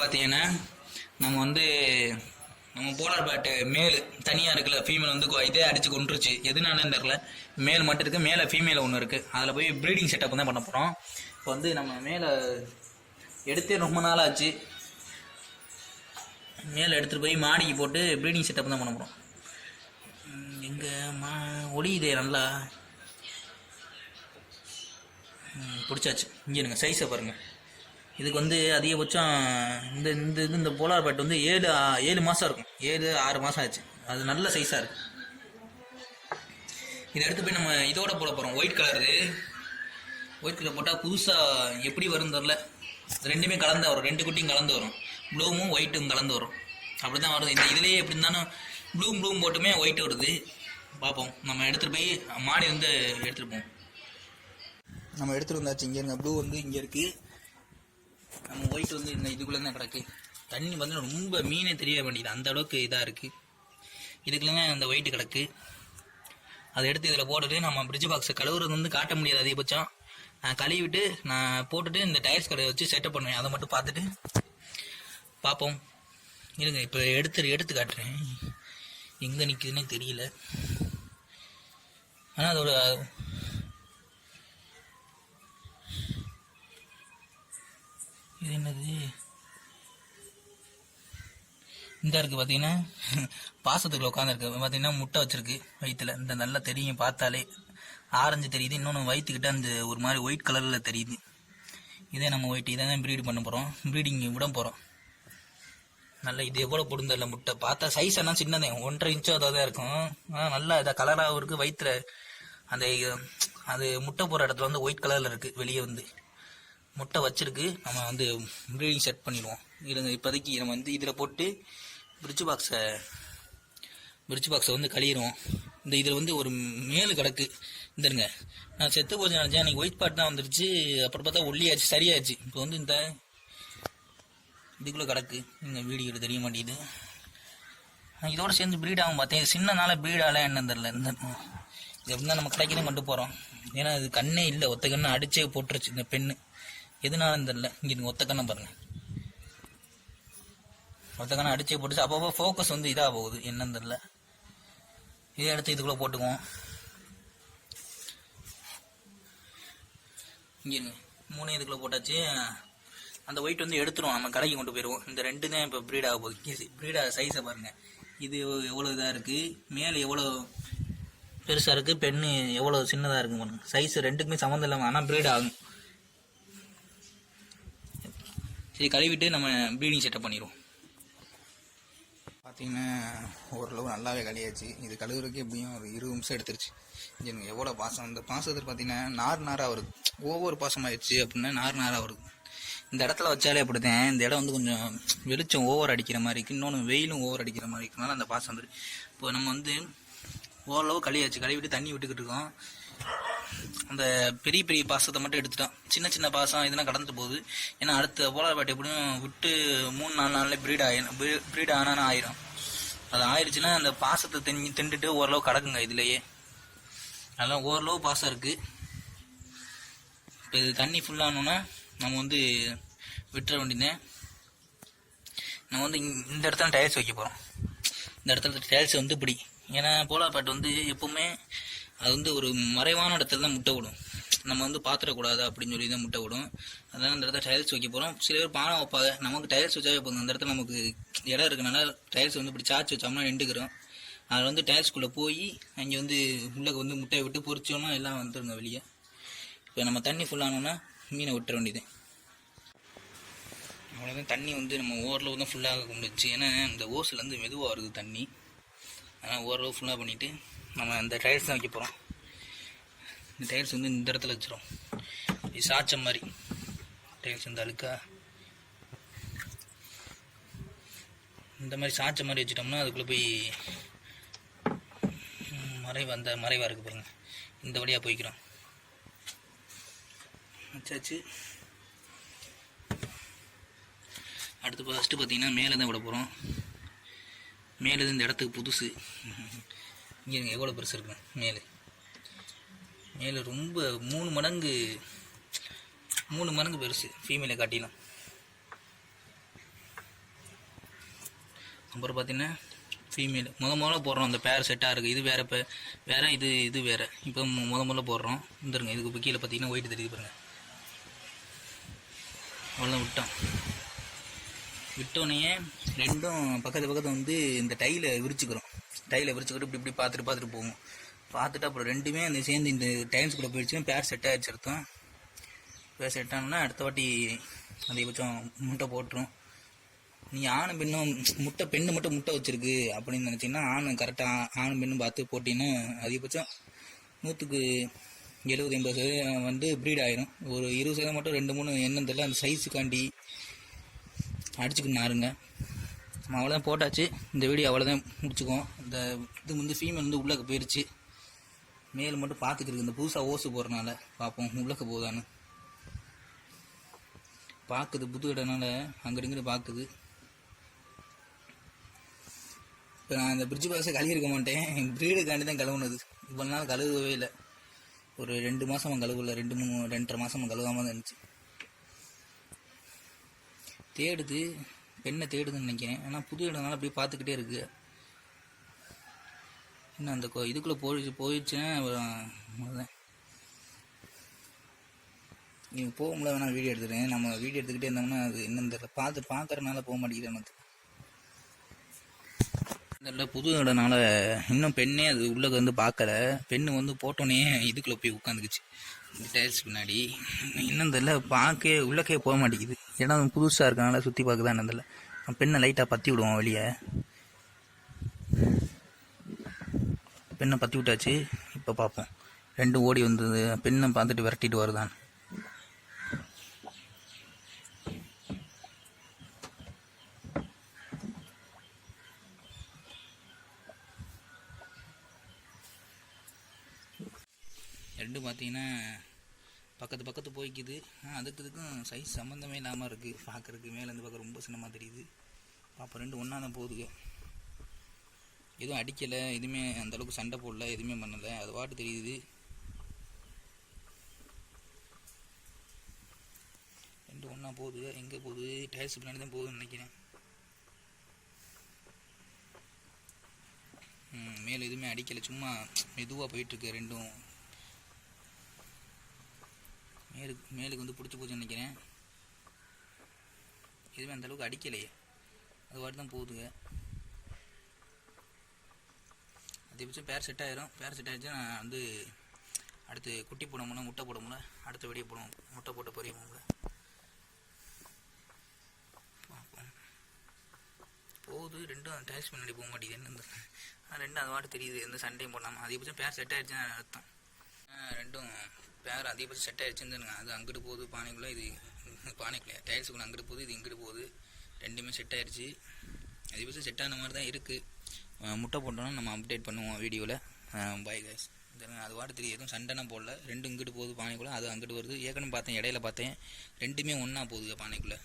பார்த்தீங்கன்னா நம்ம வந்து நம்ம போலார் பேட்டு மேல் தனியாக இருக்குல்ல, ஃபீமேல் வந்து இதே அடித்து கொண்டுருச்சு. எதுனாலும் தெரில, மேல் மட்டும் இருக்குது, மேலே ஃபீமேல் ஒன்று இருக்குது. அதில் போய் ப்ரீடிங் செட்டப் தான் பண்ண போகிறோம். இப்போ வந்து நம்ம மேலே எடுத்தே ரொம்ப நாள் ஆச்சு. மேலே எடுத்துகிட்டு போய் மாடிக்கு போட்டு ப்ரீடிங் செட்டப் தான் பண்ண போகிறோம். எங்கே ஒளியுதே நல்லா பிடிச்சாச்சு. இங்கே இருங்க, சைஸை பாருங்கள். இதுக்கு வந்து அதிகபட்சம் இந்த போலார் பேட் வந்து 7 மாதம் இருக்கும். 7-6 மாதம் ஆச்சு. அது நல்ல சைஸாக இருக்குது. இதை எடுத்து போய் நம்ம இதோட போட போகிறோம். ஒயிட் கலர் போட்டால் புதுசாக எப்படி வரும் தெரில. ரெண்டுமே கலந்து வரும், 2 குட்டியும் கலந்து வரும். ப்ளூவும் ஒயிட்டும் கலந்து வரும். அப்படி தான் வருது. இந்த இதுலேயே எப்படி இருந்தாலும் ப்ளூம் போட்டுமே ஒயிட் வருது. பார்ப்போம். நம்ம எடுத்துகிட்டு போய் மாடி வந்து எடுத்துகிட்டு போவோம். நம்ம எடுத்துகிட்டு வந்தாச்சு. இங்கே இருங்க, ப்ளூ வந்து இங்கே இருக்குது. நம்ம ஒயிட் வந்து இந்த இதுக்குள்ளே தான் கிடக்கு. தண்ணி வந்து ரொம்ப மீனே தெரிய வேண்டியது, அந்த அளவுக்கு இதாக இருக்குது. இதுக்குள்ளே அந்த ஒயிட்டு கிடக்கு. அதை எடுத்து இதில் போட்டுட்டு நம்ம பிரிட்ஜ் பாக்ஸை கழுவுறது வந்து காட்ட முடியாது. அதிகபட்சம் நான் கழுவிட்டு நான் போட்டுட்டு இந்த டயர்ஸ் கடையை வச்சு செட்டப் பண்ணுவேன். அதை மட்டும் பார்த்துட்டு பார்ப்போம். இருங்க, இப்போ எடுத்து காட்டுறேன். எங்கே நிற்குதுன்னே தெரியல. ஆனால் அதோட இது என்னது இந்த இருக்குது பார்த்தீங்கன்னா, பாசத்துக்குள்ள உட்காந்துருக்கு. பார்த்தீங்கன்னா முட்டை வச்சிருக்கு வயிற்றுல. இந்த நல்லா தெரியும், பார்த்தாலே ஆரஞ்சு தெரியுது. இன்னொன்று வயிற்றுக்கிட்ட அந்த ஒரு மாதிரி ஒயிட் கலரில் தெரியுது. இதே நம்ம ஒயிட், இதை தான் ப்ரீட் பண்ண போகிறோம், ப்ரீடிங் விட போகிறோம். நல்லா இது எவ்வளோ பொடுந்தல முட்டை பார்த்தா சைஸ் எல்லாம் சின்னதே, 1.5 இன்ச்சோ அதாவது இருக்கும். நல்லா இதாக கலராகவும் இருக்குது. வயிற்றுல அந்த அது முட்டை போகிற இடத்துல வந்து ஒயிட் கலரில் இருக்குது. வெளியே வந்து முட்டை வச்சிருக்கு. நம்ம வந்து ப்ரீடிங் செட் பண்ணிடுவோம். இருங்க, இப்போதைக்கு நம்ம வந்து இதில் போட்டு பிரிட்ஜ் பாக்ஸை வந்து கழியிடுவோம். இந்த இதில் வந்து ஒரு மேலு கிடக்கு. இந்தருங்க, நான் செத்து போச்சு நினச்சேன். அன்றைக்கி ஒயிட் பார்ட் தான் வந்துருச்சு. அப்புறம் பார்த்தா ஒல்லியாச்சு, சரியாச்சு. இப்போ வந்து இந்த இதுக்குள்ளே கிடக்கு. இந்த வீடியோ தெரிய மாட்டேங்குது. நான் இதோட சேர்ந்து ப்ரீட் ஆகும் பார்த்தேன். சின்னனால ப்ரீடால என்னன்னு தெரில. இந்த இது எப்படி தான் நம்ம கிடைக்கிறேன் கொண்டு போகிறோம். ஏன்னா இது கண்ணே இல்லை, ஒத்த கண்ணை அடிச்சே போட்டுருச்சு இந்த பெண்ணு. எதுனாலும் தெரில. இங்கே ஒத்த கண்ணை பாருங்கள், ஒத்த கண்ணை அடிச்சே போட்டுச்சு. அப்பப்போ ஃபோக்கஸ் வந்து இதாக போகுது, என்னன்னு தெரில. இதை எடுத்து இதுக்குள்ளே போட்டுக்குவோம். இங்கே 3 இதுக்குள்ளே போட்டாச்சு. அந்த ஒயிட் வந்து எடுத்துருவோம், நம்ம கடைக்கு கொண்டு போயிடுவோம். இந்த 2 தான் இப்போ ப்ரீட் ஆக போகுது. ப்ரீடாக சைஸை பாருங்கள். இது எவ்வளோ இதாக இருக்குது, மேலே எவ்வளோ பெருசாக இருக்குது, பெண்ணு எவ்வளோ சின்னதாக இருக்குது பாருங்கள். சைஸ் 2க்குமே சம்மந்தம் இல்லாமல், ஆனால் ப்ரீட் ஆகும். சரி, கழுவிட்டு நம்ம ப்ரீடிங் செட்டப் பண்ணிடுவோம். பார்த்தீங்கன்னா ஓரளவு நல்லாவே கழியாச்சு. இது கழுவுறதுக்கு எப்படியும் ஒரு 20 நிமிஷம் எடுத்துருச்சு. எனக்கு எவ்வளோ பாசம். இந்த பாசத்துக்கு பார்த்தீங்கன்னா நாராக வருது. ஒவ்வொரு பாசமாகிடுச்சு அப்படின்னா நாராக வருது. இந்த இடத்துல வச்சாலே அப்படித்தான். இந்த இடம் வந்து கொஞ்சம் வெளிச்சம் ஓவர் அடிக்கிற மாதிரி இருக்குது. இன்னொன்று வெயிலும் ஓவர் அடிக்கிற மாதிரி இருக்கிறனால அந்த பாசம் வந்துடும். இப்போ நம்ம வந்து ஓரளவு கழியாச்சு. கழுவிட்டு தண்ணி விட்டுக்கிட்டு இருக்கோம். அந்த பெரிய பாசத்தை மட்டும் எடுத்துட்டோம். சின்ன பாசம் இதெல்லாம் கடந்துட்டு போகுது. ஏன்னா அடுத்த போலார் பேட் எப்படியும் விட்டு 3-4 நாளில் ப்ரீட் ஆனால் ஆயிரும். அது ஆயிடுச்சுன்னா அந்த பாசத்தை திண்டுட்டு ஓரளவு கிடக்குங்க இதுலேயே. அதெல்லாம் ஓரளவு பாசம் இருக்குது. இப்போ இது தண்ணி ஃபுல்லானோன்னா நம்ம வந்து விட்டுற வேண்டியதேன். நம்ம வந்து இந்த இடத்துல டயர்ஸ் வைக்க போகிறோம். இந்த இடத்துல டயர்ஸ் வந்து இப்படி. ஏன்னா போலார் பேட் வந்து எப்பவுமே அது வந்து ஒரு மறைவான இடத்துல தான் முட்டை விடும். நம்ம வந்து பாத்திரக்கூடாது அப்படின்னு சொல்லி தான் முட்டை விடும். அதனால் அந்த இடத்துல டயர்ஸ் வைக்க போகிறோம். சில பேர் பானை வைப்பாங்க. நமக்கு டயர்ஸ் வச்சாவே போதும். அந்த இடத்துல நமக்கு இடம் இருக்கனால டயர்ஸ் வந்து இப்படி சார்ஜ் வச்சோம்னா நின்றுக்கிறோம். அதில் வந்து டயர்ஸ்குள்ளே போய் அங்கே வந்து உள்ளே வந்து முட்டையை விட்டு பொறிச்சோன்னா எல்லாம் வந்துருங்க வெளியே. இப்போ நம்ம தண்ணி ஃபுல்லானோன்னா மீனை விட்டுற வேண்டியது. அவ்வளோதான். தண்ணி வந்து நம்ம ஓரளவு தான் ஃபுல்லாக கொண்டுச்சு. ஏன்னா இந்த ஓஸ்லேருந்து மெதுவாக வருது தண்ணி. அதனால் ஓரளவு ஃபுல்லாக பண்ணிவிட்டு நம்ம இந்த டயர்ஸ் தான் வைக்க போகிறோம். இந்த டயர்ஸ் வந்து இந்த இடத்துல வச்சிடும். இது சாய்ச்ச மாதிரி டயர்ஸ் வந்து அழுக்கா இந்த மாதிரி சாய்ச்ச மாதிரி வச்சிட்டோம்னா அதுக்குள்ளே போய் மறைவாக இருக்குது பாருங்கள். இந்த வழியாக போய்க்கிறோம். வச்சாச்சு. அடுத்து ஃபஸ்ட்டு பார்த்தீங்கன்னா மேலே தான் விட போகிறோம். மேலே இந்த இடத்துக்கு புதுசு. இங்கே எவ்வளோ பெருசு இருக்குங்க மேலே ரொம்ப 3 மடங்கு பெருசு ஃபீமேலை காட்டிலும். அப்புறம் பார்த்தீங்கன்னா ஃபீமேல் முதல்ல போடுறோம். அந்த பேர் செட்டாக இருக்குது. இது வேறு வேறு இது வேறு. இப்போ முதல்ல போடுறோம். வந்துருங்க. இதுக்கு இப்போ கீழே பார்த்தீங்கன்னா ஒயிட் தெரியுது பாருங்கள். அவ்வளோதான் விட்டோடனே ரெண்டும் பக்கத்து வந்து இந்த டைலை விரிச்சுக்கிறோம். விரிச்சுக்கிட்டு இப்படி பார்த்துட்டு போகும். பார்த்துட்டு அப்புறம் ரெண்டுமே அந்த சேர்ந்து இந்த டைல்ஸ்குள்ளே போயிடுச்சுன்னா பேர் செட் ஆகிடுச்சு அர்த்தம். பேர் செட் ஆனோன்னா அடுத்த வாட்டி அதிகபட்சம் முட்டை போட்டுரும். நீங்கள் ஆணும் பெண்ணும் பெண்ணு மட்டும் முட்டை வச்சுருக்கு அப்படின்னு நினச்சிங்கன்னா கரெக்டாக ஆணும் பெண்ணும் பார்த்து போட்டிங்கன்னா அதிகபட்சம் 170-80% வந்து ப்ரீட் ஆயிரும். ஒரு 20% மட்டும் 2-3 என்னன்னு தெரியல, அந்த சைஸுக்காண்டி அடிச்சுக்கிட்டு நாருங்க. நம்ம அவ்வளோதான் போட்டாச்சு. இந்த வீடியோ அவ்வளோதான் முடிச்சுக்குவோம். இந்த இது வந்து ஃபீமேல் வந்து உள்ளக்க போயிடுச்சு. மேல் மட்டும் பார்த்துக்கிருக்கு. இந்த புதுசாக ஓசு போடுறனால பார்ப்போம் உள்ளக்க போகுதான்னு. பார்க்குது புது இடனால அங்கிட்டு பார்க்குது. இப்போ நான் இந்த பிரிட்ஜ் பாக்ஸை கழுவிருக்க மாட்டேன். ப்ரீடுக்காண்டி தான் கழுவுனது. இவ்வளோ நாள் கழுவவே இல்லை. ஒரு 2 மாதம் கழுவல, 2-3-2.5 மாதம் கழுவாமல் தான் இருந்துச்சு. தேடுது, பெண்ணை தேடுதுன்னு நினைக்கிறேன். ஆனால் புது இடம்னால அப்படியே பார்த்துக்கிட்டே இருக்கு. இன்னும் அந்த இதுக்குள்ளே போயிடுச்சுன்னா அதுதான் நீங்கள் போகும்போது வேணால் வீடியோ எடுத்துக்கிறேன். நம்ம வீடியோ எடுத்துக்கிட்டே இருந்தோம்னா அது இன்னும் தெரியல. பார்க்குறதுனால போக மாட்டேங்குது எனக்கு. இந்த புது இடனால இன்னும் பெண்ணே அது உள்ளே வந்து பார்க்கல. பெண்ணு வந்து போட்டோன்னே இதுக்குள்ளே போய் உட்காந்துக்குச்சு இந்த டைல்ஸ் பின்னாடி. இன்னும் தெரியல, உள்ளக்கே போக மாட்டேங்குது. இடம் புதுசாக இருக்கனால சுற்றி பார்க்க தான் என்னதில்ல. பெண்ணை லைட்டாக பற்றி விடுவோம் வெளியே. பெண்ணை பற்றி விட்டாச்சு. இப்போ பார்ப்போம். ரெண்டும் ஓடி வந்தது. பெண்ணை பார்த்துட்டு விரட்டிட்டு வருதான். ரெண்டும் பார்த்தீங்கன்னா பக்கத்து போய்க்குது. அதுக்கும் சைஸ் சம்மந்தமே இல்லாமல் இருக்குது. பார்க்குறதுக்கு மேலேருந்து பார்க்க ரொம்ப சின்னமாக தெரியுது. பாப்பா ரெண்டு ஒன்றா தான் போகுதுங்க. எதுவும் அடிக்கலை, எதுவுமே அந்தளவுக்கு சண்டை போடல, எதுவுமே பண்ணலை. அது பாட்டு தெரியுது. ரெண்டு ஒன்றா போகுது. எங்கே போகுது? டைல்ஸ் பின்னாடி தான் போகுதுன்னு நினைக்கிறேன். மேலே எதுவுமே அடிக்கலை, சும்மா மெதுவாக போயிட்டுருக்கு. ரெண்டும் மேலுக்கு வந்து பிடிச்சி போச்சுன்னு நினைக்கிறேன். எதுவுமே அந்தளவுக்கு அடிக்கலையே, அது வாட்டி தான் போகுதுங்க. அதிகபட்சம் பேர் செட் ஆயிரும். பேர் செட் ஆகிடுச்சு. நான் வந்து அடுத்து குட்டி போடமுடில, முட்டை போடமுடில, அடுத்த வெடியை போடுவோம். முட்டை போட்ட பொரியமுங்க போகுது. ரெண்டும் டைல்ஸ் முன்னாடி போக மாட்டேங்குது. என்ன ரெண்டும் அது வாட்டு தெரியுது. எந்த சண்டையும் போடாமல் அதிகபட்சம் பேர் செட் ஆகிடுச்சுன்னு அர்த்தம். ரெண்டும் பேர் அதிகபட்சம் செட் ஆகிடுச்சுன்னு அது அங்கிட்டு போகுது பானைக்குள்ளே, இது பானைக்குள்ளே டைல்ஸுக்குள்ளே அங்கிட்டு போகுது, இது இங்கிட்டு போகுது. ரெண்டுமே செட் ஆகிடுச்சு. அதிகபட்சம் செட் ஆன மாதிரி தான் இருக்குது. முட்டை போட்டோன்னா நம்ம அப்டேட் பண்ணுவோம் வீடியோவில். Bye guys. அது வாட்டு தெரியும். எதுவும் சண்டைனா போடல. ரெண்டும் இங்கிட்டு போகுது பானைக்குள்ளே, அது அங்கிட்டு வருது. ஏற்கனவே பார்த்தேன், இடையில பார்த்தேன், ரெண்டுமே ஒன்றா போகுதுங்க பானைக்குள்ளே.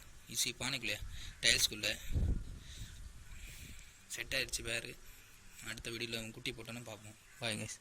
பானைக்குள்ளே டைல்ஸ்குள்ளே செட் ஆகிடுச்சு பேர். அடுத்த வீடியோவில் குட்டி போட்டோன்னு பார்ப்போம். Bye guys.